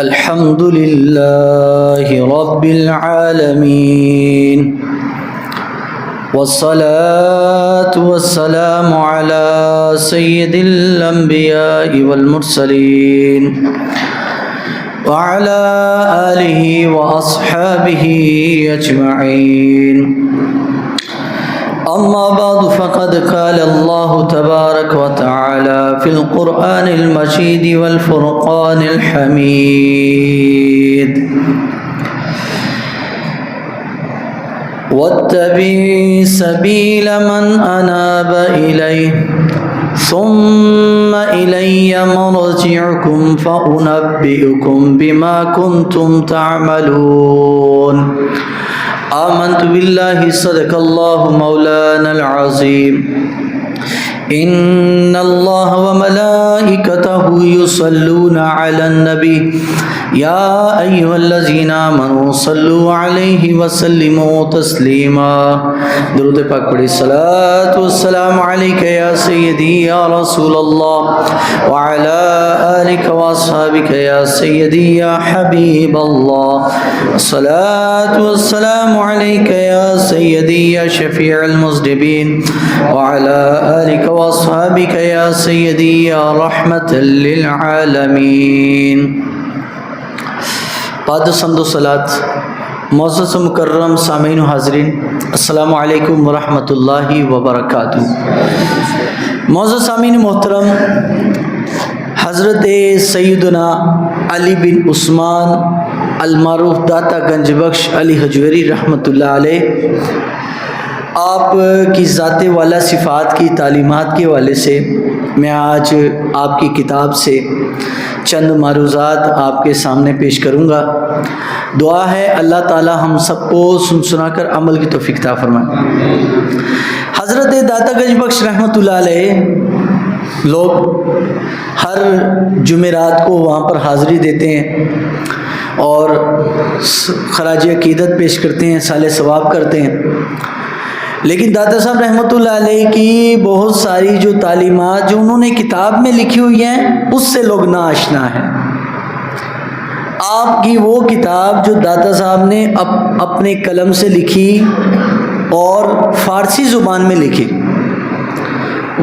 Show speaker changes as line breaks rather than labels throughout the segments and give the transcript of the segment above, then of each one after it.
الحمد لله رب العالمين والصلاة والسلام على سيد الأنبياء والمرسلين وعلى آله وأصحابه أجمعين. أما بعد فقد قال الله تبارك وتعالى في القرآن المجيد والفرقان الحميد: واتبع سبيل من أناب إليه ثم إلي مرجعكم فأنبئكم بما كنتم تعملون. آمنت بالله صدق الله مولانا العظيم. إن الله وملائكته يصلون على النبي يا أيها الذين آمنوا صلوا عليه وسلموا تسليما. درود پاک پڑھی. الصلاة والسلام عليك يا سيدي يا رسول الله وعلى آلك وأصحابك يا سيدي يا حبيب الله. الصلاة والسلام عليك يا سيدي يا شفيع المذنبين وعلى آلك وأصحابك يا سيدي يا رحمة للعالمين. بعد سند و صلات. معزز و مکرم سامعین و حاضرین، السلام علیکم ورحمۃ اللہ وبرکاتہ. معزز سامعین محترم، حضرت سیدنا علی بن عثمان المعروف داتا گنج بخش علی حجویری رحمۃ اللہ علیہ، آپ کی ذات والا صفات کی تعلیمات کے حوالے سے میں آج آپ کی کتاب سے چند معروضات آپ کے سامنے پیش کروں گا. دعا ہے اللہ تعالی ہم سب کو سن سنا کر عمل کی توفیق عطا فرمائے. حضرت داتا گنج بخش رحمۃ اللہ علیہ لوگ ہر جمعرات کو وہاں پر حاضری دیتے ہیں اور خراج عقیدت پیش کرتے ہیں، سال ثواب کرتے ہیں. لیکن داتا صاحب رحمۃ اللہ علیہ کی بہت ساری جو تعلیمات جو انہوں نے کتاب میں لکھی ہوئی ہیں اس سے لوگ ناآشنا ہیں. آپ کی وہ کتاب جو داتا صاحب نے اپنے قلم سے لکھی اور فارسی زبان میں لکھی،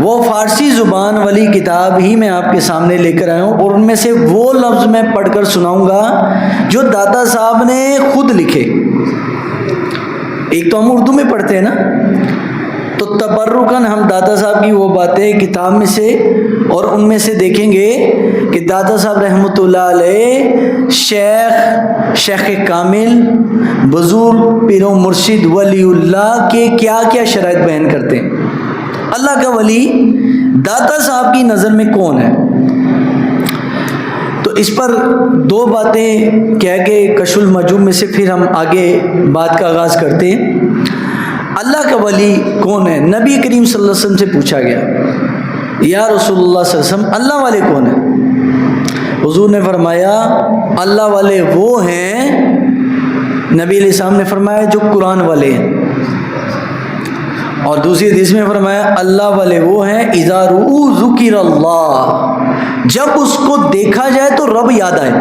وہ فارسی زبان والی کتاب ہی میں آپ کے سامنے لے کر آیا ہوں، اور ان میں سے وہ لفظ میں پڑھ کر سناؤں گا جو داتا صاحب نے خود لکھے. ایک تو ہم اردو میں پڑھتے ہیں نا، تو تبرکاً ہم داتا صاحب کی وہ باتیں کتاب میں سے اور ان میں سے دیکھیں گے کہ داتا صاحب رحمۃ اللہ علیہ شیخ کامل بزرگ پیر و مرشد ولی اللہ کے کیا کیا شرائط بیان کرتے ہیں. اللہ کا ولی داتا صاحب کی نظر میں کون ہے؟ تو اس پر دو باتیں کہہ کے کشف المجوب میں سے پھر ہم آگے بات کا آغاز کرتے ہیں. اللہ کا ولی کون ہے؟ نبی کریم صلی اللہ علیہ وسلم سے پوچھا گیا، یا رسول اللہ صلی اللہ علیہ وسلم اللہ والے کون ہیں؟ حضور نے فرمایا اللہ والے وہ ہیں، نبی علیہ السلام نے فرمایا جو قرآن والے ہیں. اور دوسری حدیث میں فرمایا اللہ والے وہ ہیں اذا رؤوا ذکر اللہ، جب اس کو دیکھا جائے تو رب یاد آئے.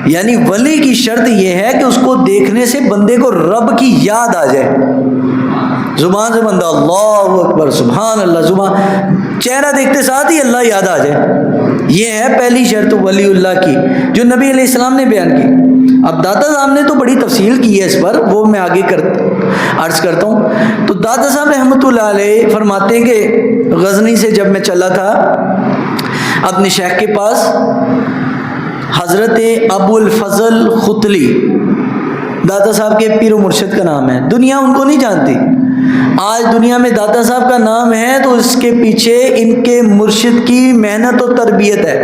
یعنی ولی کی شرط یہ ہے کہ اس کو دیکھنے سے بندے کو رب کی یاد آ جائے. زبان سے بندہ اللہ اکبر سبحان اللہ، زبان چہرہ دیکھتے ساتھ ہی اللہ یاد آ جائے. یہ ہے پہلی شرط ولی اللہ کی جو نبی علیہ السلام نے بیان کی. اب داتا صاحب نے تو بڑی تفصیل کی ہے اس پر، وہ میں آگے عرض کرتا ہوں. تو داتا صاحب رحمۃ اللہ علیہ فرماتے ہیں کہ غزنی سے جب میں چلا تھا اپنے شیخ کے پاس، حضرت ابو الفضل ختلی داتا صاحب کے پیر و مرشد کا نام ہے. دنیا ان کو نہیں جانتی. آج دنیا میں داتا صاحب کا نام ہے تو اس کے پیچھے ان کے مرشد کی محنت و تربیت ہے.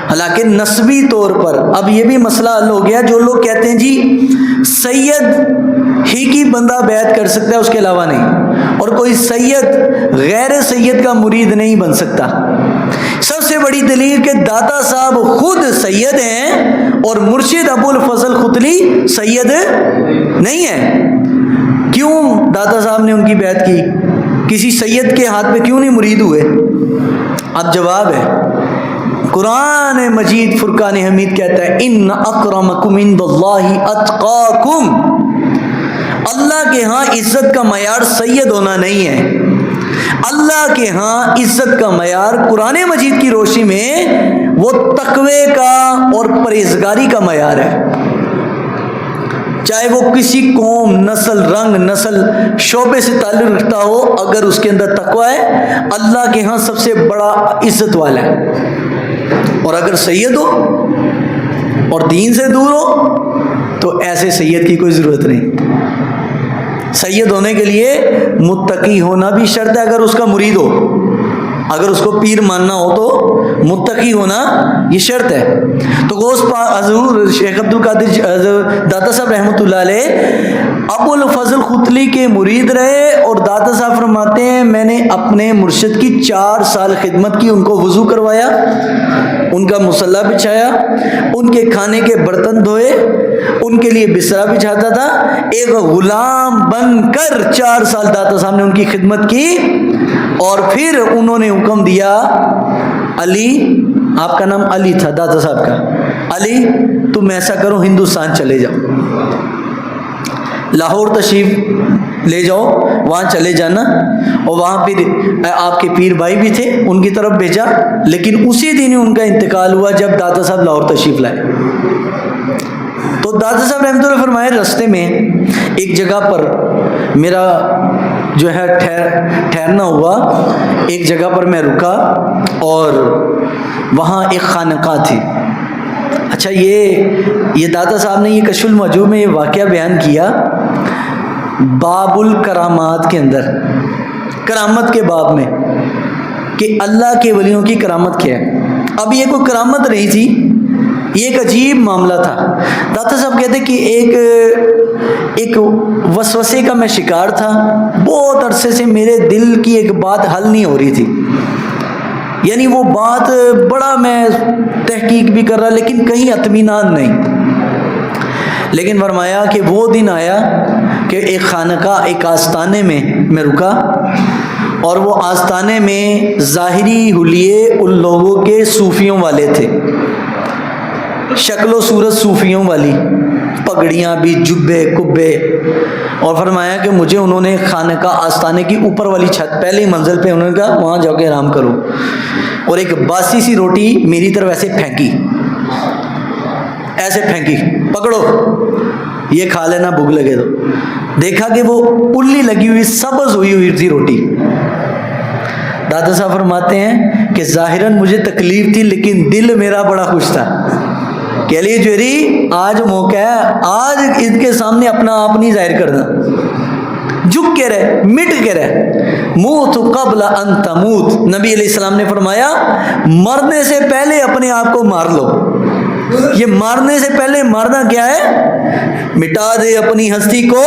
حالانکہ نسبی طور پر اب یہ بھی مسئلہ حل ہو گیا. جو لوگ کہتے ہیں جی سید ہی کی بندہ بیعت کر سکتا ہے اس کے علاوہ نہیں، اور کوئی سید غیر سید کا مرید نہیں بن سکتا. سب سے بڑی دلیل کہ داتا صاحب خود سید ہیں اور مرشد ابو الفضل ختلی سید نہیں ہے. کیوں داتا صاحب نے ان کی بیعت کی؟ کسی سید کے ہاتھ پہ کیوں نہیں مرید ہوئے؟ اب جواب ہے قرآن مجید فرقان حمید کہتا ہے ان اکرمکم عند اللہ اتقاکم، اللہ کے ہاں عزت کا معیار سید ہونا نہیں ہے، اللہ کے ہاں عزت کا معیار قرآن مجید کی روشنی میں وہ تقوی کا اور پرہیزگاری کا معیار ہے، چاہے وہ کسی قوم، نسل، رنگ، نسل، شعبے سے تعلق رکھتا ہو، اگر اس کے اندر تقوی ہے اللہ کے ہاں سب سے بڑا عزت والا ہے۔ اور اگر سید ہو اور دین سے دور ہو تو ایسے سید کی کوئی ضرورت نہیں۔ سید ہونے کے لیے متقی ہونا بھی شرط ہے، اگر اس کا مرید ہو، اگر اس کو پیر ماننا ہو تو متقی ہونا یہ شرط ہے۔ تو غوث حضور شیخ عبد القادر داتا صاحب رحمۃ اللہ علیہ ابو الفضل ختلی کے مرید رہے، اور داتا صاحب فرماتے ہیں میں نے اپنے مرشد کی 4 سال خدمت کی، ان کو وضو کروایا، ان کا مصلی بچھایا، ان کے کھانے کے برتن دھوئے، ان کے لیے بستر بچھاتا تھا، ایک غلام بن کر 4 سال داتا صاحب نے ان کی خدمت کی، اور پھر انہوں نے حکم دیا، علی، آپ کا نام علی تھا داتا صاحب کا، علی تم ایسا کرو ہندوستان چلے جاؤ، لاہور تشریف لے جاؤ، وہاں چلے جانا، اور وہاں پھر آپ کے پیر بھائی بھی تھے ان کی طرف بھیجا، لیکن اسی دن ہی ان کا انتقال ہوا جب داتا صاحب لاہور تشریف لائے۔ تو داتا صاحب رحمۃ اللہ فرمائے راستے میں ایک جگہ پر میرا جو ہے ٹھہرنا ہوا، ایک جگہ پر میں رکا اور وہاں ایک خانقاہ تھی۔ اچھا یہ داتا صاحب نے یہ کشف المحجوب میں یہ واقعہ بیان کیا باب الکرامات کے اندر، کرامت کے باب میں، کہ اللہ کے ولیوں کی کرامت کیا ہے۔ اب یہ کوئی کرامت نہیں تھی، یہ ایک عجیب معاملہ تھا۔ داتا صاحب کہتے کہ ایک وسوسے کا میں شکار تھا، بہت عرصے سے میرے دل کی ایک بات حل نہیں ہو رہی تھی، یعنی وہ بات بڑا میں تحقیق بھی کر رہا لیکن کہیں اطمینان نہیں۔ لیکن فرمایا کہ وہ دن آیا کہ ایک خانقاہ، ایک آستانے میں رکا، اور وہ آستانے میں ظاہری حلیے ان لوگوں کے صوفیوں والے تھے، شکل و صورت صوفیوں والی، پگڑیاں بھی، جبے کبے، اور فرمایا کہ مجھے انہوں نے خانقاہ آستانے کی اوپر والی چھت، پہلی منزل پہ انہوں نے کہا وہاں جا کے آرام کرو، اور ایک باسی سی روٹی میری طرف ایسے پھینکی، پکڑو یہ کھا لینا بھوک لگے تو۔ دیکھا کہ وہ پلی لگی ہوئی سبز ہوئی تھی روٹی۔ دادا صاحب فرماتے ہیں کہ ظاہراً مجھے تکلیف تھی لیکن دل میرا بڑا خوش تھا کہ علی جوہری آج موقع ہے، آج ان کے سامنے اپنا آپ نہیں ظاہر کرنا، جھک کے رہے، مٹ کے رہے، موت قبل ان تموت، نبی علیہ السلام نے فرمایا مرنے سے پہلے اپنے آپ کو مار لو۔ یہ مارنے سے پہلے مارنا کیا ہے؟ مٹا دے اپنی ہستی کو،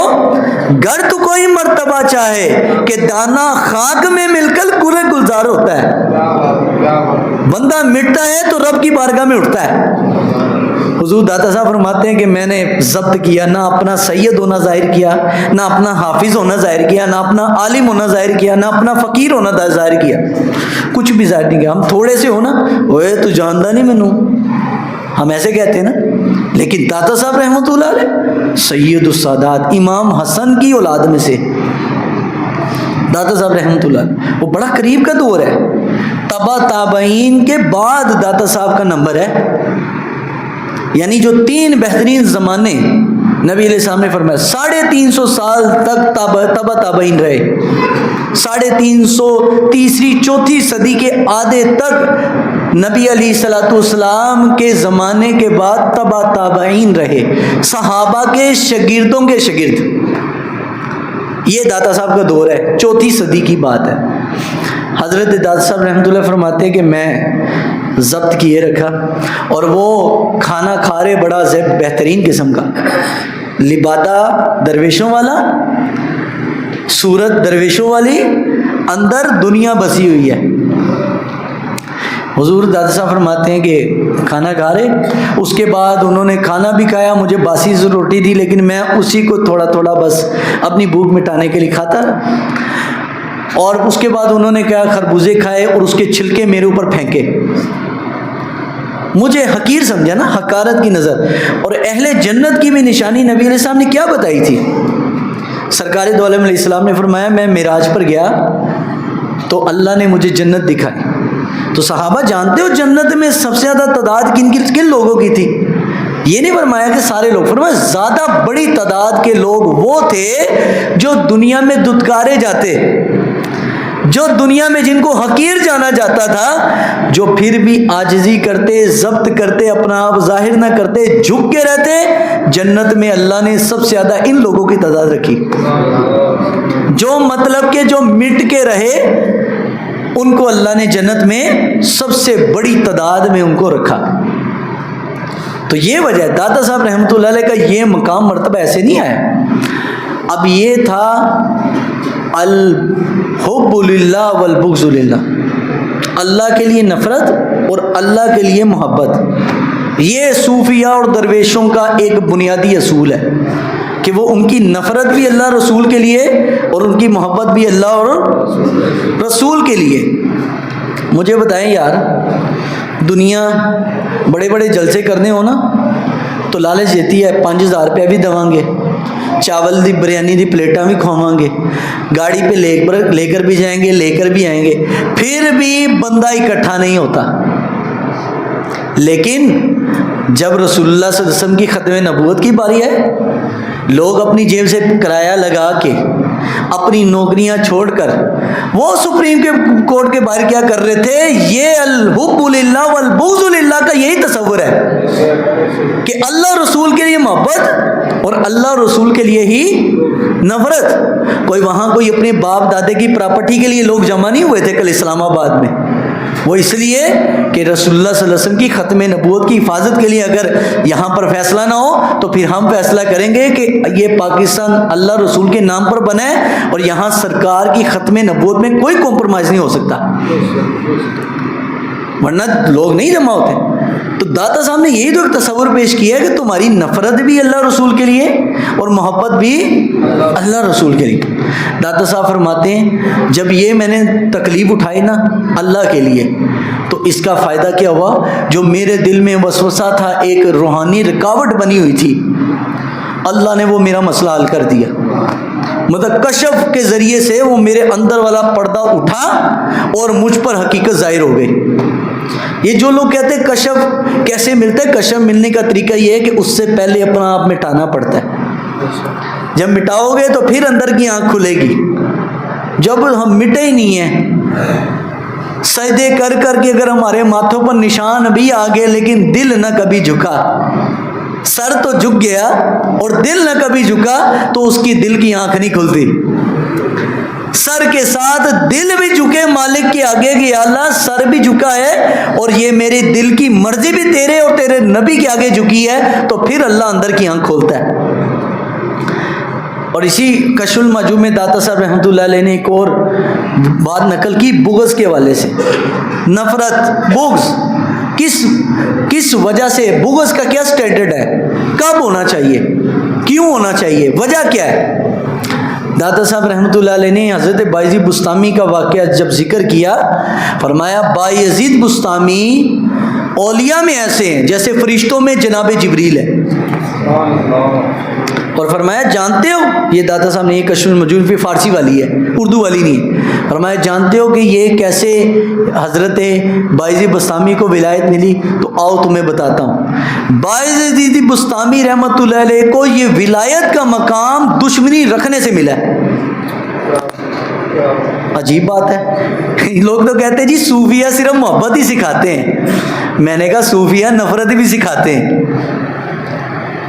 گر تو کوئی مرتبہ چاہے کہ دانا خاک میں مل کر گلے گلزار ہوتا ہے۔ بندہ مٹتا ہے تو رب کی بارگاہ میں اٹھتا ہے۔ حضور داتا صاحب فرماتے ہیں کہ میں نے ضبط کیا، نہ اپنا سید ہونا ظاہر کیا، نہ اپنا حافظ ہونا ظاہر کیا، نہ اپنا عالم ہونا ظاہر کیا، نہ اپنا فقیر ہونا ظاہر کیا، کچھ بھی ظاہر نہیں کیا۔ ہم تھوڑے سے ہو نا، اوے تو جاندہ نہیں مینوں، ہم ایسے کہتے ہیں نا، لیکن داتا صاحب رحمۃ اللہ علیہ سید السادات، امام حسن کی اولاد میں سے داتا صاحب رحمۃ اللہ علیہ، وہ بڑا قریب کا دور ہے، تبا تابعین کے بعد داتا صاحب کا نمبر ہے، یعنی جو 3 بہترین زمانے نبی علیہ السلام نے فرمایا 350 سال تک تبا تابعین رہے، 350 تیسری چوتھی صدی کے آدھے تک نبی علیہ الصلوۃ والسلام کے زمانے کے بعد تبا تابعین رہے، صحابہ کے شاگردوں کے شاگرد۔ یہ داتا صاحب کا دور ہے، چوتھی صدی کی بات ہے۔ حضرت داتا صاحب رحمۃ اللہ فرماتے ہیں کہ میں ضبط کیے رکھا، اور وہ کھانا کھا رہے بڑا بہترین قسم کا، لبادہ درویشوں والا، صورت درویشوں والی، اندر دنیا بسی ہوئی ہے۔ حضور دادا صاحب فرماتے ہیں کہ کھانا کھا رہے، اس کے بعد انہوں نے کھانا بھی کھایا، مجھے باسی روٹی دی لیکن میں اسی کو تھوڑا تھوڑا بس اپنی بھوک مٹانے کے لیے کھاتا رہا، اور اس کے بعد انہوں نے کیا خربوزے کھائے اور اس کے چھلکے میرے اوپر پھینکے، مجھے حقیر سمجھا نا، حقارت کی نظر. اور اہل جنت کی بھی نشانی نبی علیہ السلام نے کیا بتائی تھی؟ سرکار دو عالم علیہ السلام نے فرمایا میں معراج پر گیا تو اللہ نے مجھے جنت دکھائی. تو صحابہ جانتے ہو جنت میں سب سے زیادہ تعداد کن لوگوں کی تھی؟ یہ نہیں فرمایا کہ سارے لوگ، فرمایا زیادہ بڑی تعداد کے لوگ وہ تھے جو دنیا میں دھتکارے جاتے، جو دنیا میں جن کو حقیر جانا جاتا تھا، جو پھر بھی عاجزی کرتے، ضبط کرتے، اپنا آپ ظاہر نہ کرتے، جھک کے رہتے. جنت میں اللہ نے سب سے زیادہ ان لوگوں کی تعداد رکھی، جو مطلب کہ جو مٹ کے رہے ان کو اللہ نے جنت میں سب سے بڑی تعداد میں ان کو رکھا. تو یہ وجہ ہے داتا صاحب رحمۃ اللہ علیہ کا یہ مقام مرتبہ ایسے نہیں آیا. اب یہ تھا الحب للہ والبغض للہ، اللہ کے لیے نفرت اور اللہ کے لیے محبت. یہ صوفیاء اور درویشوں کا ایک بنیادی اصول ہے کہ وہ ان کی نفرت بھی اللہ رسول کے لیے اور ان کی محبت بھی اللہ اور رسول کے لیے. مجھے بتائیں یار، دنیا بڑے بڑے جلسے کرنے ہو نا تو لالچ دیتی ہے 5000 روپیہ بھی دواں گے، چاول دی بریانی دی پلیٹاں بھی کھواواں گے، گاڑی پہ لے کر بھی جائیں گے، لے کر بھی آئیں گے، پھر بھی بندہ اکٹھا نہیں ہوتا. لیکن جب رسول اللہ صلی اللہ علیہ وسلم کی ختم نبوت کی باری ہے، لوگ اپنی جیب سے کرایہ لگا کے اپنی نوکریاں چھوڑ کر وہ سپریم کورٹ کے باہر کیا کر رہے تھے؟ یہ الحب للہ والبغض للہ کا یہی تصور ہے کہ اللہ رسول کے لیے محبت اور اللہ رسول کے لیے ہی نفرت. کوئی وہاں کوئی اپنے باپ دادے کی پراپرٹی کے لیے لوگ جمع نہیں ہوئے تھے کل اسلام آباد میں. وہ اس لیے کہ رسول اللہ صلی اللہ علیہ وسلم کی ختم نبوت کی حفاظت کے لیے اگر یہاں پر فیصلہ نہ ہو تو پھر ہم فیصلہ کریں گے کہ یہ پاکستان اللہ رسول کے نام پر بنا ہے اور یہاں سرکار کی ختم نبوت میں کوئی کمپرومائز نہیں ہو سکتا، ورنہ لوگ نہیں جمع ہوتے. تو داتا صاحب نے یہی تو ایک تصور پیش کیا ہے کہ تمہاری نفرت بھی اللہ رسول کے لیے اور محبت بھی اللہ رسول کے لیے. داتا صاحب فرماتے ہیں جب یہ میں نے تکلیف اٹھائی نا اللہ کے لیے تو اس کا فائدہ کیا ہوا؟ جو میرے دل میں وسوسہ تھا، ایک روحانی رکاوٹ بنی ہوئی تھی، اللہ نے وہ میرا مسئلہ حل کر دیا. مطلب کشف کے ذریعے سے وہ میرے اندر والا پردہ اٹھا اور مجھ پر حقیقت ظاہر ہو گئی. یہ جو لوگ کہتے ہیں کشف کیسے ملتا ہے، کشف ملنے کا طریقہ یہ ہے کہ اس سے پہلے اپنا آپ مٹانا پڑتا ہے. جب مٹاؤ گے تو پھر اندر کی آنکھ کھلے گی. جب ہم مٹے ہی نہیں ہیں، سجدے کر کر کے اگر ہمارے ماتھوں پر نشان بھی آ گئے لیکن دل نہ کبھی جھکا، سر تو جھک گیا اور دل نہ کبھی جھکا تو اس کی دل کی آنکھ نہیں کھلتی. سر کے ساتھ دل بھی جھکے مالک کے آگے کہ یا اللہ سر بھی جھکا ہے اور یہ میرے دل کی مرضی بھی تیرے اور تیرے نبی کے آگے جھکی ہے، تو پھر اللہ اندر کی آنکھ کھولتا ہے. اور اسی کشف المحجوب میں داتا صاحب رحمۃ اللہ علیہ نے ایک اور بات نقل کی بغض کے حوالے سے. نفرت، بغض کس وجہ سے، بغض کا کیا سٹینڈرڈ ہے، کب ہونا چاہیے، کیوں ہونا چاہیے، وجہ کیا ہے؟ داتا صاحب رحمۃ اللہ علیہ نے حضرت بایزید بستامی کا واقعہ جب ذکر کیا، فرمایا بایزید بستامی اولیاء میں ایسے ہیں جیسے فرشتوں میں جناب جبریل ہے. اور فرمایا جانتے ہو، یہ داتا صاحب نے یہ کشف المحجوب بھی فارسی والی ہے، اردو والی نہیں. فرمایا جانتے ہو کہ یہ کیسے حضرت بایزید بستامی کو ولایت ملی؟ تو آؤ تمہیں بتاتا ہوں. بایزید بستامی رحمۃ اللہ علیہ کو یہ ولایت کا مقام دشمنی رکھنے سے ملا ہے. عجیب بات ہے. لوگ تو کہتے ہیں جی صوفیہ صرف محبت ہی سکھاتے ہیں. میں نے کہا صوفیہ نفرت بھی سکھاتے ہیں.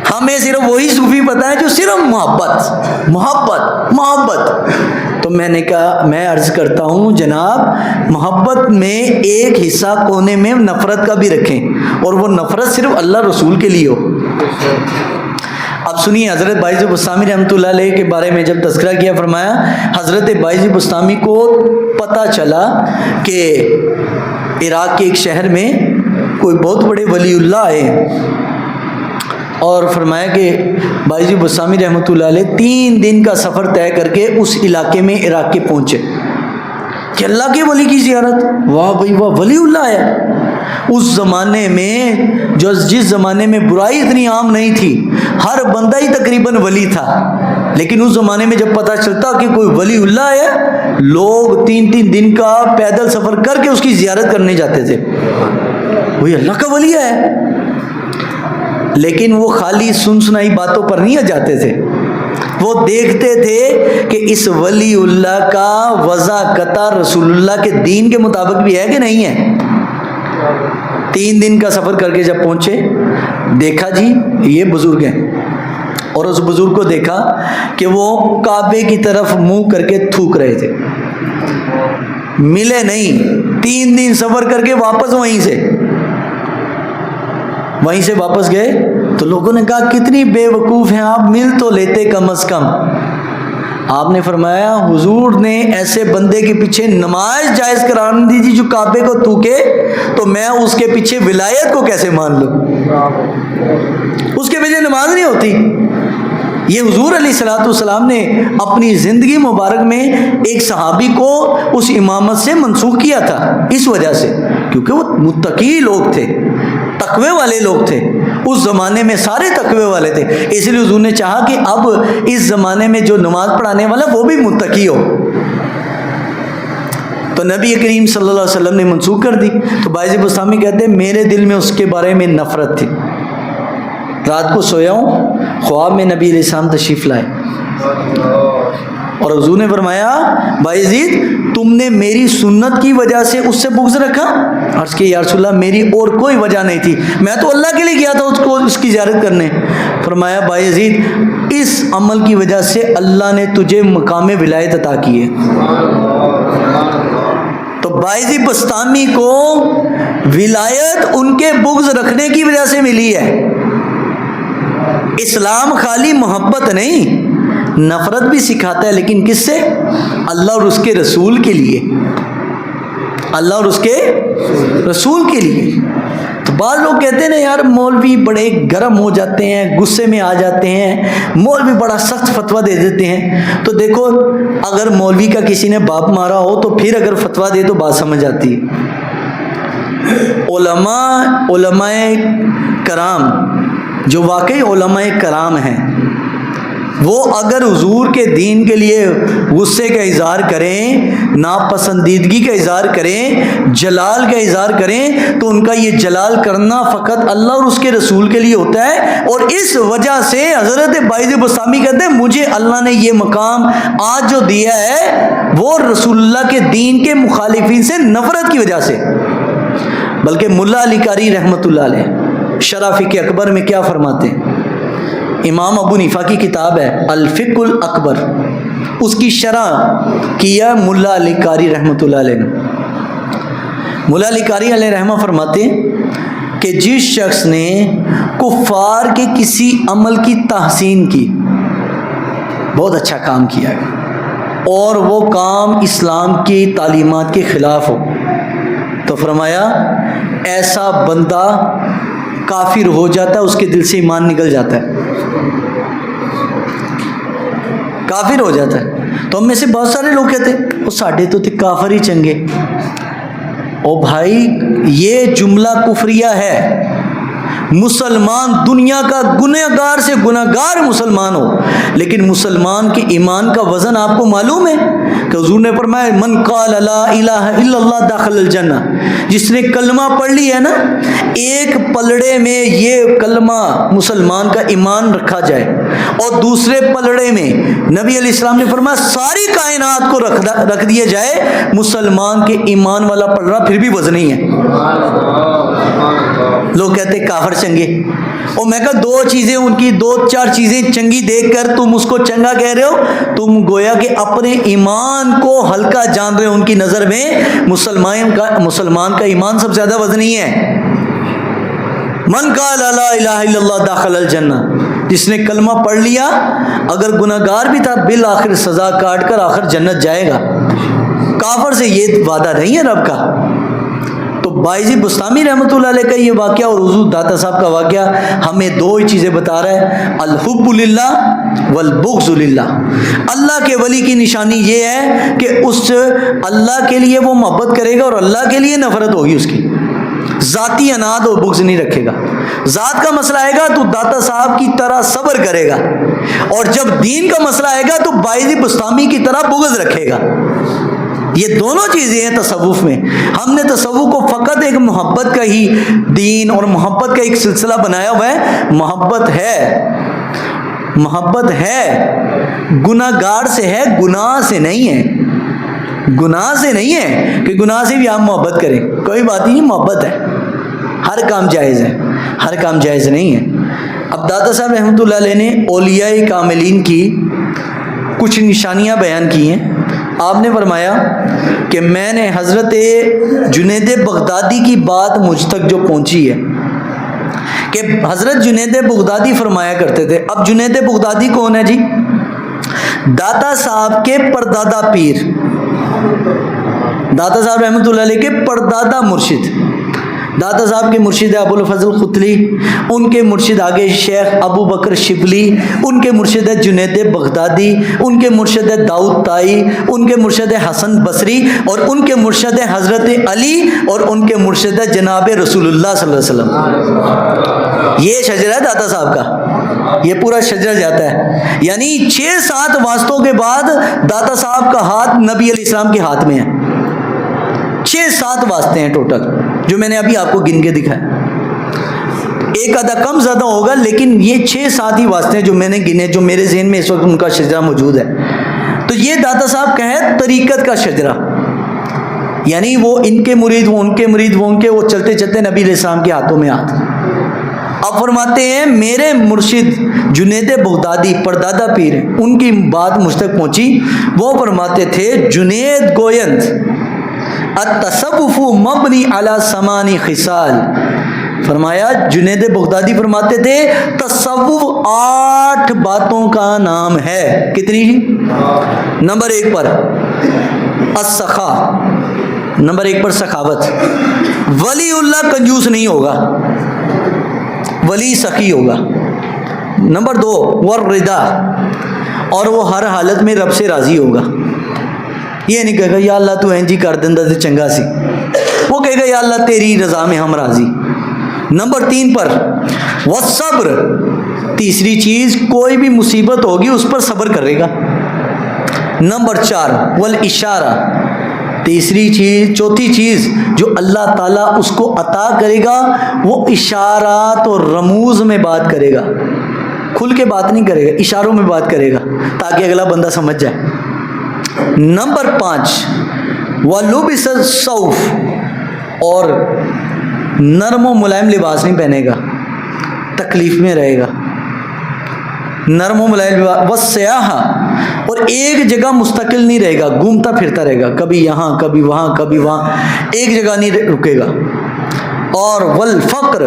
ہمیں صرف وہی صوفی پتہ ہے جو صرف محبت محبت محبت. تو میں نے کہا میں عرض کرتا ہوں جناب، محبت میں ایک حصہ کونے میں نفرت کا بھی رکھیں اور وہ نفرت صرف اللہ رسول کے لیے ہو. اب سنیے حضرت بایزید بستامی رحمۃ اللہ علیہ کے بارے میں جب تذکرہ کیا، فرمایا حضرت بایزید بستامی کو پتہ چلا کہ عراق کے ایک شہر میں کوئی بہت بڑے ولی اللہ آئے، اور فرمایا کہ بایزید بستامی رحمۃ اللہ علیہ 3 دن کا سفر طے کر کے اس علاقے میں عراق کے پہنچے کہ اللہ کے ولی کی زیارت، واہ بھائی واہ ولی اللہ آیا. اس زمانے میں جس زمانے میں برائی اتنی عام نہیں تھی، ہر بندہ ہی تقریباً ولی تھا، لیکن اس زمانے میں جب پتہ چلتا کہ کوئی ولی اللہ ہے، لوگ 3 دن کا پیدل سفر کر کے اس کی زیارت کرنے جاتے تھے، وہی اللہ کا ولی ہے۔ لیکن وہ خالی سنائی باتوں پر نہیں جاتے تھے، وہ دیکھتے تھے کہ اس ولی اللہ کا وضع قطع رسول اللہ کے دین کے مطابق بھی ہے کہ نہیں ہے۔ 3 دن کا سفر کر کے جب پہنچے، دیکھا جی یہ بزرگ ہیں، اور اس بزرگ کو دیکھا کہ وہ کعبے کی طرف منہ کر کے تھوک رہے تھے، ملے نہیں، 3 دن سفر کر کے واپس وہیں سے واپس گئے تو لوگوں نے کہا کتنی بے وقوف ہیں آپ، مل تو لیتے کم از کم۔ آپ نے فرمایا حضور نے ایسے بندے کے پیچھے نماز جائز قرار دی تھی جو کعبے کو تھوکے، تو میں اس کے پیچھے ولایت کو کیسے مان لوں؟ اس کے پیچھے نماز نہیں ہوتی۔ یہ حضور علیہ الصلوۃ والسلام نے اپنی زندگی مبارک میں ایک صحابی کو اس امامت سے منسوخ کیا تھا، اس وجہ سے کیونکہ وہ متقی لوگ تھے، تقوی والے لوگ تھے، اس زمانے میں سارے تقوی والے تھے، اس لیے حضور نے چاہا کہ اب اس زمانے میں جو نماز پڑھانے والا وہ بھی متقی ہو، تو نبی کریم صلی اللہ علیہ وسلم نے منسوخ کر دی۔ تو باعث بستامی کہتے ہیں میرے دل میں اس کے بارے میں نفرت تھی، رات کو سویا ہوں، خواب میں نبی علیہ السلام تشریف لائے اور حضور نے فرمایا بایزید تم نے میری سنت کی وجہ سے اس سے بغض رکھا؟ عرض کہ یا رسول اللہ میری اور کوئی وجہ نہیں تھی، میں تو اللہ کے لیے گیا تھا اس کی زیارت کرنے۔ فرمایا بایزید اس عمل کی وجہ سے اللہ نے تجھے مقام ولایت عطا کی ہے۔ تو باعث بستامی کو ولایت ان کے بغض رکھنے کی وجہ سے ملی ہے۔ اسلام خالی محبت نہیں، نفرت بھی سکھاتا ہے، لیکن کس سے؟ اللہ اور اس کے رسول کے لیے، اللہ اور اس کے رسول کے لیے۔ تو بعض لوگ کہتے ہیں نا یار مولوی بڑے گرم ہو جاتے ہیں، غصے میں آ جاتے ہیں، مولوی بڑا سخت فتویٰ دے دیتے ہیں۔ تو دیکھو اگر مولوی کا کسی نے باپ مارا ہو تو پھر اگر فتویٰ دے تو بات سمجھ آتی ہے۔ علماء کرام جو واقعی علماء کرام ہیں، وہ اگر حضور کے دین کے لیے غصے کا اظہار کریں، ناپسندیدگی کا اظہار کریں، جلال کا اظہار کریں، تو ان کا یہ جلال کرنا فقط اللہ اور اس کے رسول کے لیے ہوتا ہے۔ اور اس وجہ سے حضرت باعث بستامی کہتے ہیں مجھے اللہ نے یہ مقام آج جو دیا ہے وہ رسول اللہ کے دین کے مخالفین سے نفرت کی وجہ سے۔ بلکہ ملا علی قاری رحمۃ اللہ علیہ شرح فقہ اکبر میں کیا فرماتے ہیں؟ امام ابو حنیفہ کی کتاب ہے الفقہ الاکبر، اس کی شرح کیا ملا علی قاری رحمۃ اللہ علیہ نے۔ ملا علی قاری علیہ رحمہ فرماتے ہیں کہ جس شخص نے کفار کے کسی عمل کی تحسین کی، بہت اچھا کام کیا ہے، اور وہ کام اسلام کی تعلیمات کے خلاف ہو، تو فرمایا ایسا بندہ کافر ہو جاتا ہے، اس کے دل سے ایمان نکل جاتا ہے، کافر ہو جاتا ہے۔ تو ہم میں سے بہت سارے لوگ کہتے ہیں وہ ساڈے تو تے کافر ہی چنگے۔ او بھائی یہ جملہ کفریہ ہے۔ مسلمان دنیا کا گنہگار سے گنہگار مسلمان ہو، لیکن مسلمان کے ایمان کا وزن آپ کو معلوم ہے کہ حضور نے فرمایا من قال لا الہ الا اللہ داخل الجنہ، جس نے کلمہ پڑھ لی ہے نا، ایک پلڑے میں یہ کلمہ مسلمان کا ایمان رکھا جائے اور دوسرے پلڑے میں نبی علیہ السلام نے فرمایا ساری کائنات کو رکھ دیا جائے، مسلمان کے ایمان والا پلڑا پھر بھی وزنی ہے۔ لوگ کہتے ہیں کافر چنگے، اور میں کہا دو چیزیں ان کی، 2-4 چیزیں چنگی دیکھ کر تم اس کو چنگا کہہ رہے ہو، تم گویا کہ اپنے ایمان کو ہلکا جان رہے ہو۔ ان کی نظر میں مسلمان کا ایمان سب سے زیادہ وزنی ہے۔ من قال لا الہ الا اللہ داخل الجنہ، جس نے کلمہ پڑھ لیا اگر گناہگار بھی تھا بالآخر سزا کاٹ کر آخر جنت جائے گا۔ کافر سے یہ وعدہ نہیں ہے رب کا۔ تو باعث بستامی رحمۃ اللہ علیہ کا یہ واقعہ اور حضور داتا صاحب کا واقعہ ہمیں 2 ہی چیزیں بتا رہا ہے، الحب للہ والبغض للہ۔ اللہ کے ولی کی نشانی یہ ہے کہ اس اللہ کے لیے وہ محبت کرے گا اور اللہ کے لیے نفرت ہوگی اس کی۔ ذاتی اناد اور بغض نہیں رکھے گا. ذات کا مسئلہ آئے گا تو داتا صاحب کی طرح صبر کرے گا, اور جب دین کا مسئلہ آئے گا تو باعث بستامی کی طرح بغض رکھے گا. یہ دونوں چیزیں ہیں تصوف میں. ہم نے تصوف کو فقط ایک محبت کا ہی دین اور محبت کا ایک سلسلہ بنایا ہوا ہے. محبت ہے گناہ گار سے ہے, گناہ سے نہیں ہے. گناہ سے نہیں ہے کہ گناہ سے بھی آپ محبت کریں, کوئی بات نہیں, محبت ہے. ہر کام جائز ہے, ہر کام جائز نہیں ہے. اب داتا صاحب رحمۃ اللہ علیہ نے اولیاء کاملین کی کچھ نشانیاں بیان کی ہیں. آپ نے فرمایا کہ میں نے حضرت جنید بغدادی کی بات مجھ تک جو پہنچی ہے کہ حضرت جنید بغدادی فرمایا کرتے تھے. اب جنید بغدادی کون ہے جی؟ داتا صاحب کے پردادا پیر, داتا صاحب رحمۃ اللہ علیہ کے پردادا مرشد. داتا صاحب کے مرشد ابو الفضل ختلی, ان کے مرشد آگے شیخ ابو بکر شبلی, ان کے مرشد ہے جنید بغدادی, ان کے مرشد ہے داؤد طائی, ان کے مرشد ہے حسن بصری, اور ان کے مرشد ہے حضرت علی, اور ان کے مرشد ہے جناب رسول اللہ صلی اللہ علیہ وسلم. یہ شجرہ ہے داتا صاحب کا, یہ پورا شجرہ جاتا ہے. یعنی 6-7 واسطوں کے بعد داتا صاحب کا ہاتھ نبی علیہ السلام کے ہاتھ میں ہے. 6-7 واسطے ہیں ٹوٹل جو میں نے ابھی آپ کو گن کے دکھایا. ایک آدھا کم زیادہ ہوگا, لیکن یہ 6-7 ہی واسطے ہیں جو میں نے گنے, جو میرے ذہن میں اس وقت ان کا شجرہ موجود ہے. تو یہ داتا صاحب کا ہے طریقت کا شجرہ, یعنی وہ ان کے مرید, وہ ان کے مرید, وہ ان کے, وہ چلتے چلتے نبی علیہ السلام کے ہاتھوں میں ہاتھ. اب فرماتے ہیں میرے مرشد جنید بغدادی پردادا پیر, ان کی بات مجھ تک پہنچی. وہ فرماتے تھے جنید گویند التصوف مبنی علی 8 خصال. فرمایا جنید بغدادی فرماتے تھے تصوف 8 باتوں کا نام ہے. کتنی؟ نمبر 1 پر السخا, نمبر 1 پر سخاوت. ولی اللہ کنجوس نہیں ہوگا, ولی سخی ہوگا. نمبر 2 والرضا, اور وہ ہر حالت میں رب سے راضی ہوگا. یہ نہیں کہے گا یا اللہ تو اینجی کر دیندا تے چنگا سی, وہ کہے گا یا اللہ تیری رضا میں ہم راضی. نمبر 3 پر والصبر, تیسری چیز کوئی بھی مصیبت ہوگی اس پر صبر کرے گا. نمبر 4 والاشارہ, تیسری چیز, چوتھی چیز جو اللہ تعالیٰ اس کو عطا کرے گا وہ اشارات اور رموز میں بات کرے گا, کھل کے بات نہیں کرے گا, اشاروں میں بات کرے گا تاکہ اگلا بندہ سمجھ جائے. نمبر 5 وَلُبِسَ الصَّوْفِ, اور نرم و ملائم لباس نہیں پہنے گا, تکلیف میں رہے گا. نرم و ملائم لباس. وَالسِّيَاحَةِ, اور ایک جگہ مستقل نہیں رہے گا, گھومتا پھرتا رہے گا, کبھی یہاں کبھی وہاں کبھی وہاں, ایک جگہ نہیں رکے گا. اور والفقر,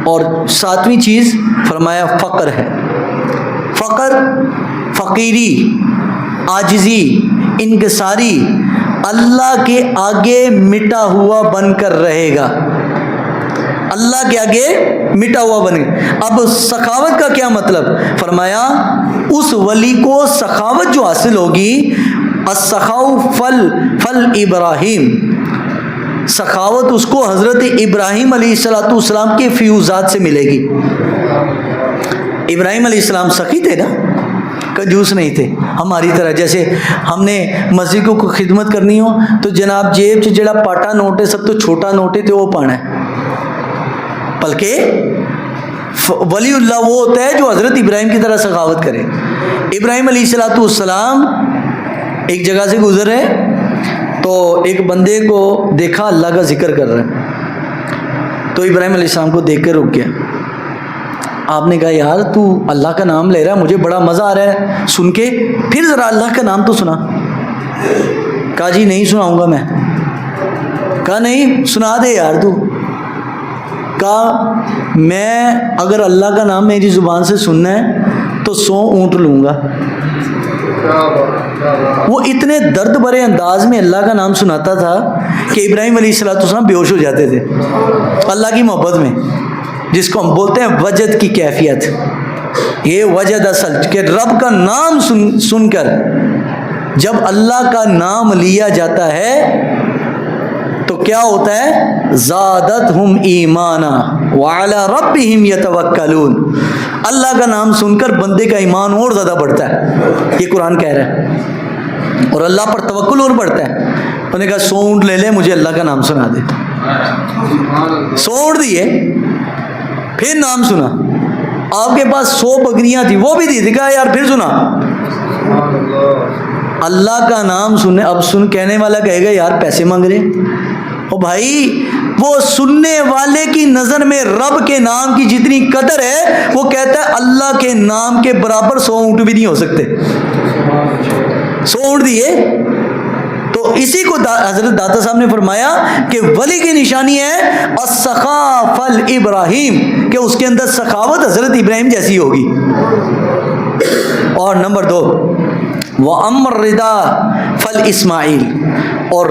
اور 7ویں چیز فرمایا فقر ہے. فقر, فقیری, عاجزی, انکساری, اللہ کے آگے مٹا ہوا بن کر رہے گا, اللہ کے آگے مٹا ہوا بنے. اب سخاوت کا کیا مطلب؟ فرمایا اس ولی کو سخاوت جو حاصل ہوگی, السخاء فل ابراہیم, سخاوت اس کو حضرت ابراہیم علیہ السلام کے فیوزات سے ملے گی. ابراہیم علیہ السلام سخی تھے نا, کنجوس نہیں تھے ہماری طرح. جیسے ہم نے مسجد کو خدمت کرنی ہو تو جناب جیب سے جڑا پاٹا نوٹ ہے سب تو چھوٹا نوٹ ہے تو وہ پانا ہے, بلکہ ولی اللہ وہ ہوتا ہے جو حضرت ابراہیم کی طرح سخاوت کرے. ابراہیم علیہ السلام ایک جگہ سے گزر رہے تو ایک بندے کو دیکھا اللہ کا ذکر کر رہا ہے, تو ابراہیم علیہ السلام کو دیکھ کر رک گیا. آپ نے کہا یار تو اللہ کا نام لے رہا ہے, مجھے بڑا مزہ آ رہا ہے سن کے, پھر ذرا اللہ کا نام تو سنا. کہا جی نہیں سناؤں گا میں. کہا نہیں سنا دے یار تو. کہا میں اگر اللہ کا نام میری زبان سے سننا ہے تو 100 اونٹ لوں گا. وہ اتنے درد بھرے انداز میں اللہ کا نام سناتا تھا کہ ابراہیم علیہ السلام بے ہوش ہو جاتے تھے اللہ کی محبت میں, جس کو ہم بولتے ہیں وجد کی کیفیت. یہ وجد اصل کہ رب کا نام سن کر جب اللہ کا نام لیا جاتا ہے تو کیا ہوتا ہے؟ زادتہم ایمانا وعلی ربہم یتوکلون. اللہ کا نام سن کر بندے کا ایمان اور زیادہ بڑھتا ہے، یہ قرآن کہہ رہا ہے، اور اللہ پر توکل اور بڑھتا ہے. انہوں نے کہا 100 اونٹ لے لے، مجھے اللہ کا نام سنا دے. 100 اونٹ دیے، پھر نام سنا. آپ کے پاس 100 بکریاں تھیں، وہ بھی دی. کہا یار پھر سنا. اللہ کا نام سننے، اب سن کہنے والا کہے گا یار پیسے مانگ رہے. او بھائی، وہ سننے والے کی نظر میں رب کے نام کی جتنی قدر ہے، وہ کہتا ہے اللہ کے نام کے برابر 100 اونٹ بھی نہیں ہو سکتے. 100 اونٹ دیے. تو اسی کو حضرت داتا صاحب نے فرمایا کہ ولی کی نشانی ہے السخا فل ابراہیم، کہ اس کے اندر سخاوت حضرت ابراہیم جیسی ہوگی. اور نمبر 2 وَأَمَّ الرِّضَا فَالْإِسماعیل، اور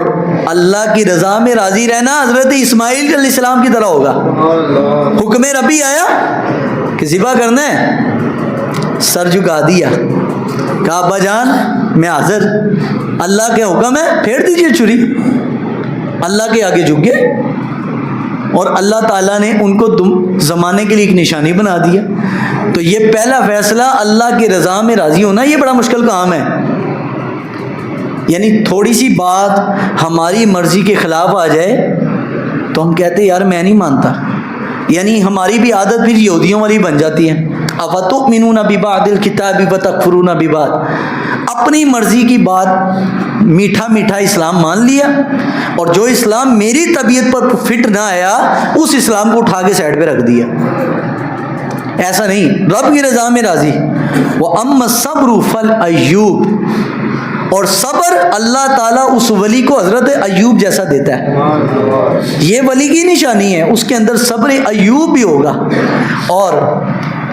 اللہ کی رضا میں راضی رہنا حضرت اسماعیل علیہ السلام کی طرح ہوگا. حکم ربی آیا کہ ذبح کرنا ہے، سر جھکا دیا، کہا ابا جان میں حاضر، اللہ کے حکم ہے، پھیر دیجئے چھری. اللہ کے آگے جھک گئے، اور اللہ تعالیٰ نے ان کو زمانے کے لیے ایک نشانی بنا دیا. تو یہ پہلا فیصلہ، اللہ کی رضا میں راضی ہونا، یہ بڑا مشکل کام ہے. یعنی تھوڑی سی بات ہماری مرضی کے خلاف آ جائے تو ہم کہتے یار میں نہیں مانتا. یعنی ہماری بھی عادت پھر یہودیوں والی بن جاتی ہے. افتؤمنون ببعض الکتاب وتکفرون ببعض. اپنی مرضی کی بات میٹھا میٹھا اسلام مان لیا، اور جو اسلام میری طبیعت پر فٹ نہ آیا اس اسلام کو اٹھا کے سائڈ پہ رکھ دیا. ایسا نہیں، رب کی رضا میں راضی. وَأَمَّا الصَّبْرُ فَالْأَيُّوبُ، اور صبر اللہ تعالیٰ اس ولی کو حضرت ایوب جیسا دیتا ہے. یہ ولی کی نشانی ہے، اس کے اندر صبر ایوب بھی ہوگا. اور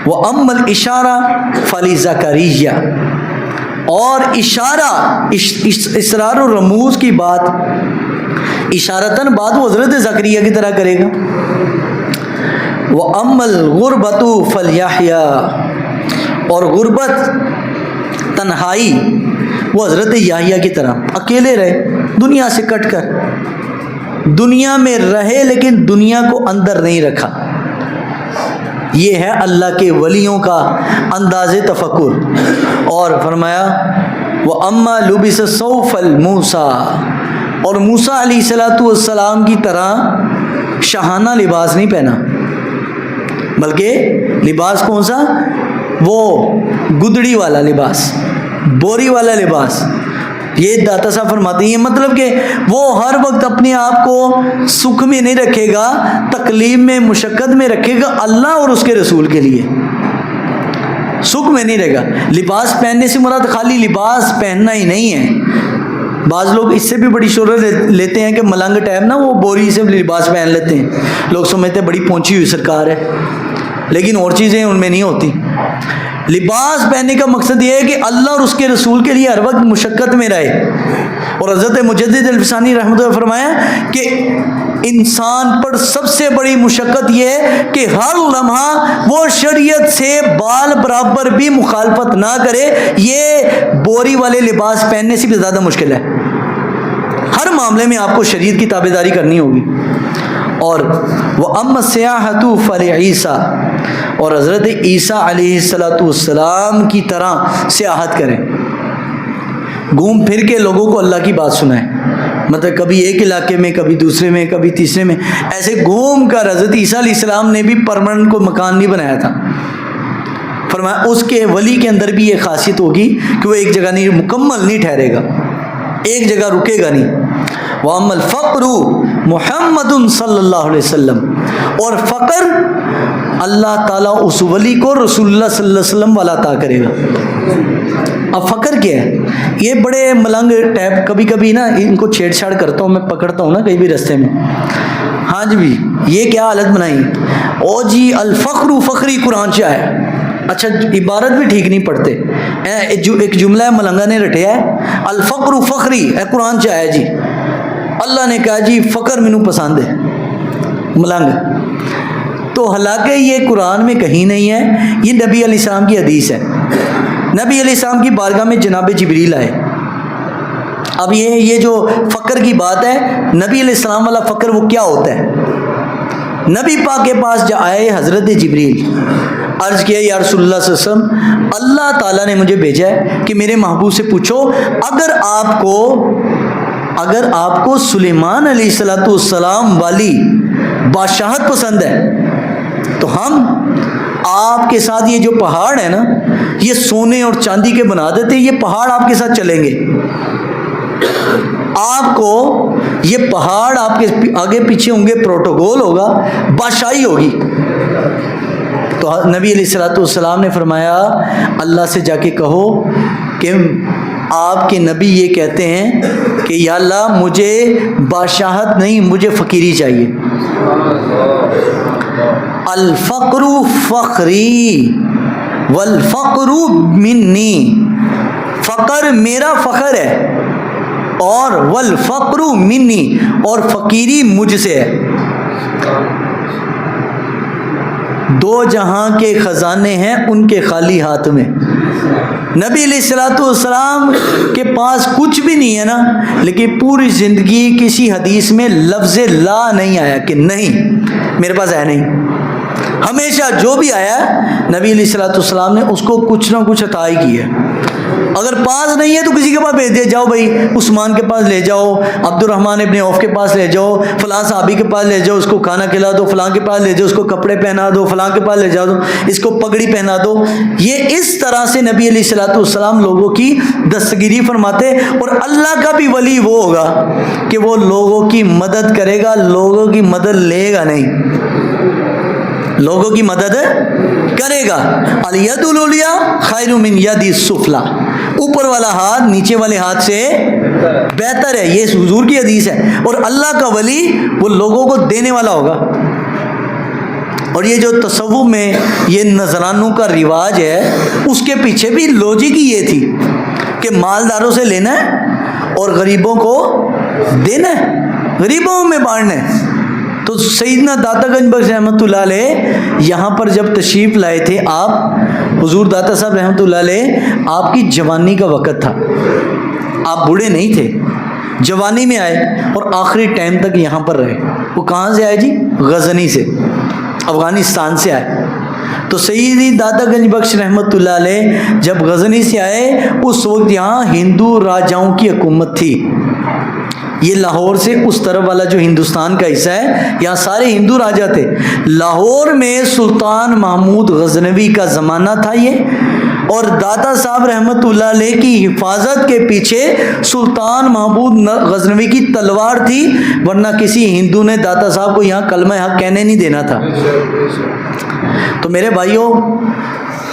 وَأَمَّا الْإِشَارَةُ فَلِزَكَرِيَّا، اور اشارہ، اسرار و رموز کی بات، اشارتاً بات وہ حضرت زکریا کی طرح کرے گا. وَأَمَّا الْغُرْبَةُ فَلْيَحْيَا، اور غربت، تنہائی، وہ حضرت یحییٰ کی طرح اکیلے رہے، دنیا سے کٹ کر، دنیا میں رہے لیکن دنیا کو اندر نہیں رکھا. یہ ہے اللہ کے ولیوں کا انداز تفکر. اور فرمایا وَأَمَّا لُبِسَ سَوْفَ الْمُوسَىٰ، اور موسیٰ علیہ السلام کی طرح شاہانہ لباس نہیں پہنا، بلکہ لباس کون سا؟ وہ گدڑی والا لباس، بوری والا لباس. یہ داتا صاحب فرماتے ہیں مطلب کہ وہ ہر وقت اپنے آپ کو سکھ میں نہیں رکھے گا، تکلیف میں، مشقت میں رکھے گا اللہ اور اس کے رسول کے لیے. سکھ میں نہیں رہے گا. لباس پہننے سے مراد خالی لباس پہننا ہی نہیں ہے. بعض لوگ اس سے بھی بڑی شہرت لیتے ہیں کہ ملنگ ٹائم نا وہ بوری سے لباس پہن لیتے ہیں. لوگ سمجھتے ہیں بڑی پہنچی ہوئی سرکار ہے، لیکن اور چیزیں ان میں نہیں ہوتی. لباس پہننے کا مقصد یہ ہے کہ اللہ اور اس کے رسول کے لیے ہر وقت مشقت میں رہے. اور حضرت مجدد الفسانی رحمۃ اللہ فرمایا کہ انسان پر سب سے بڑی مشقت یہ ہے کہ ہر لمحہ وہ شریعت سے بال برابر بھی مخالفت نہ کرے. یہ بوری والے لباس پہننے سے بھی زیادہ مشکل ہے. ہر معاملے میں آپ کو شریعت کی تابع داری کرنی ہوگی. اور وَأَمَّا السِّيَاحَةُ فَلِعِيسَىٰ، اور حضرت عیسیٰ علیہ السلام کی طرح سیاحت کریں، گھوم پھر کے لوگوں کو اللہ کی بات سنائیں. مطلب کبھی ایک علاقے میں، کبھی دوسرے میں، کبھی تیسرے میں، ایسے گھوم کر. حضرت عیسیٰ علیہ السلام نے بھی پرماننٹ کو مکان نہیں بنایا تھا. فرمایا اس کے ولی کے اندر بھی یہ خاصیت ہوگی کہ وہ ایک جگہ نہیں، مکمل نہیں ٹھہرے گا، ایک جگہ رکے گا نہیں. وَأَمَّا الْفَقْرُ مُحَمَّدٌ صلی اللہ علیہ وسلم، اور فقر اللہ تعالیٰ اس ولی کو رسول اللہ صلی اللہ علیہ وسلم والا عطا کرے گا. اب فقر کیا ہے؟ یہ بڑے ملنگ ٹیپ کبھی کبھی نا ان کو چھیڑ چھاڑ کرتا ہوں، میں پکڑتا ہوں نا کہیں بھی رستے میں. ہاں جی یہ کیا حالت بنائی، او جی الفقر فخری قرآن سے آیا. اچھا عبارت بھی ٹھیک نہیں پڑھتے. ایک جملہ ہے ملنگا نے رٹیا ہے، الفقر فخری ہے قرآن سے آیا جی. اللہ نے کہا جی فقر مینوں پسند ہے، ملنگ. تو حالانکہ یہ قرآن میں کہیں نہیں ہے، یہ نبی علیہ السلام کی حدیث ہے. نبی علیہ السلام کی بارگاہ میں جناب جبریل آئے اب یہ جو فقر کی بات ہے، نبی علیہ السلام والا فقر وہ کیا ہوتا ہے؟ نبی پاک کے پاس جب آئے حضرت جبریل، عرض کیا یا رسول اللہ صلی اللہ علیہ وسلم، اللہ تعالیٰ نے مجھے بھیجا ہے کہ میرے محبوب سے پوچھو اگر آپ کو سلیمان علیہ السلام والی بادشاہت پسند ہے تو ہم آپ کے ساتھ یہ جو پہاڑ ہے نا، یہ سونے اور چاندی کے بنا دیتے، یہ پہاڑ آپ کے ساتھ چلیں گے، آپ کو یہ پہاڑ آپ کے آگے پیچھے ہوں گے، پروٹوکول ہوگا، بادشاہی ہوگی۔ تو نبی علیہ السلام نے فرمایا اللہ سے جا کے کہو کہ آپ کے نبی یہ کہتے ہیں کہ یا اللہ مجھے بادشاہت نہیں، مجھے فقیری چاہیے۔ الفقر فخری والفقر منی، فقر میرا فخر ہے، اور والفقر منی، اور فقیری مجھ سے ہے۔ دو جہاں کے خزانے ہیں ان کے خالی ہاتھ میں۔ نبی علیہ السلام کے پاس کچھ بھی نہیں ہے نا، لیکن پوری زندگی کسی حدیث میں لفظ لا نہیں آیا کہ نہیں میرے پاس ہے نہیں۔ ہمیشہ جو بھی آیا نبی علیہ السلام نے اس کو کچھ نہ کچھ عطا ہی کی ہے۔ اگر پاس نہیں ہے تو کسی کے پاس بھیج دیا، جاؤ بھائی عثمان کے پاس لے جاؤ، عبد الرحمن ابن عوف کے پاس لے جاؤ، فلاں صحابی کے پاس لے جاؤ، اس کو کھانا کھلا دو، فلاں کے پاس لے جاؤ، اس کو کپڑے پہنا دو، فلاں کے پاس لے جاؤ، اس کو پگڑی پہنا دو۔ یہ اس طرح سے نبی علیہ السلام لوگوں کی دستگیری فرماتے، اور اللہ کا بھی ولی وہ ہوگا کہ وہ لوگوں کی مدد کرے گا، لوگوں کی مدد لے گا نہیں، لوگوں کی مدد کرے گا۔ الید العلیٰ خیر من ید السفلی، اوپر والا ہاتھ نیچے والے ہاتھ سے بہتر ہے، یہ حضور کی حدیث ہے۔ اور اللہ کا ولی وہ لوگوں کو دینے والا ہوگا۔ اور یہ جو تصوف میں یہ نذرانوں کا رواج ہے، اس کے پیچھے بھی لوجک ہی یہ تھی کہ مالداروں سے لینا ہے اور غریبوں کو دینا ہے، غریبوں میں بانٹنا ہے۔ تو سیدنا داتا گنج بخش رحمۃ اللہ علیہ یہاں پر جب تشریف لائے تھے، آپ حضور داتا صاحب رحمۃ اللہ علیہ، آپ کی جوانی کا وقت تھا، آپ بوڑھے نہیں تھے، جوانی میں آئے اور آخری ٹائم تک یہاں پر رہے۔ وہ کہاں سے آئے جی؟ غزنی سے، افغانستان سے آئے۔ تو سیدی داتا گنج بخش رحمۃ اللہ علیہ جب غزنی سے آئے، اس وقت یہاں ہندو راجاؤں کی حکومت تھی۔ یہ لاہور سے اس طرف والا جو ہندوستان کا حصہ ہے، یہاں سارے ہندو راجا تھے۔ لاہور میں سلطان محمود غزنوی کا زمانہ تھا یہ، اور داتا صاحب رحمۃ اللہ علیہ کی حفاظت کے پیچھے سلطان محمود غزنوی کی تلوار تھی، ورنہ کسی ہندو نے داتا صاحب کو یہاں کلمہ حق کہنے نہیں دینا تھا۔ تو میرے بھائیوں،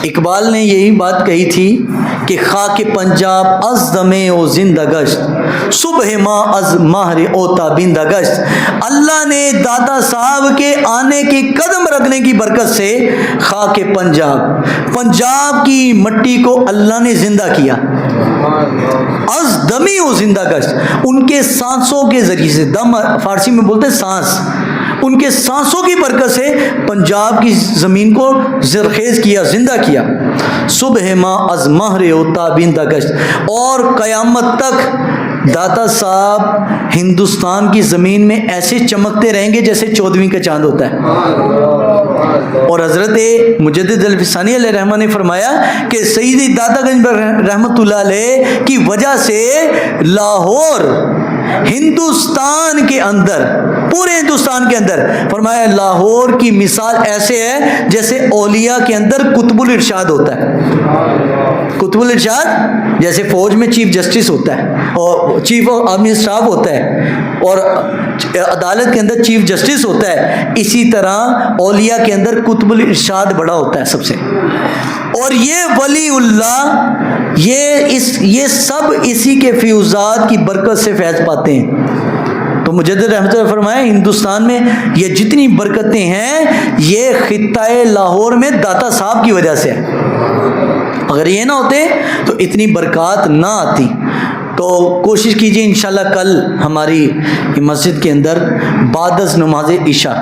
اقبال نے یہی بات کہی تھی کہ خاک پنجاب از دمے او زندہ گشت، صبح ماں از ماہر او تابندہ گشت۔ اللہ نے داتا صاحب کے آنے کے قدم رکھنے کی برکت سے خاک پنجاب کی مٹی کو اللہ نے زندہ کیا۔ از دمی او زندہ گشت، ان کے سانسوں کے ذریعے سے، دم فارسی میں بولتے سانس، ان کے سانسوں کی برکت سے پنجاب کی زمین کو زرخیز کیا، زندہ کیا۔ صبح ماں از مہر او تابندہ گشت، اور قیامت تک داتا صاحب ہندوستان کی زمین میں ایسے چمکتے رہیں گے جیسے 14ویں کا چاند ہوتا ہے۔ اور حضرت مجدد الفسانی علیہ رحمہ نے فرمایا کہ سیدی داتا گنج رحمۃ اللہ علیہ کی وجہ سے لاہور ہندوستان کے اندر، پورے ہندوستان کے اندر، فرمایا لاہور کی مثال ایسے ہے جیسے اولیاء کے اندر قطب الارشاد ہوتا ہے۔ قطب الارشاد جیسے فوج میں چیف جسٹس ہوتا ہے اور چیف آف آرمی اسٹاف ہوتا ہے، اور عدالت کے اندر چیف جسٹس ہوتا ہے، اسی طرح اولیاء کے اندر قطب الارشاد بڑا ہوتا ہے سب سے۔ اور یہ ولی اللہ، یہ سب اسی کے فیوزات کی برکت سے فیض پاتے ہیں۔ تو مجدد رحمۃ اللہ فرمایا ہندوستان میں یہ جتنی برکتیں ہیں، یہ خطہ لاہور میں داتا صاحب کی وجہ سے ہے۔ اگر یہ نہ ہوتے تو اتنی برکات نہ آتی۔ تو کوشش کیجیے انشاءاللہ کل ہماری مسجد کے اندر بعد از نماز عشاء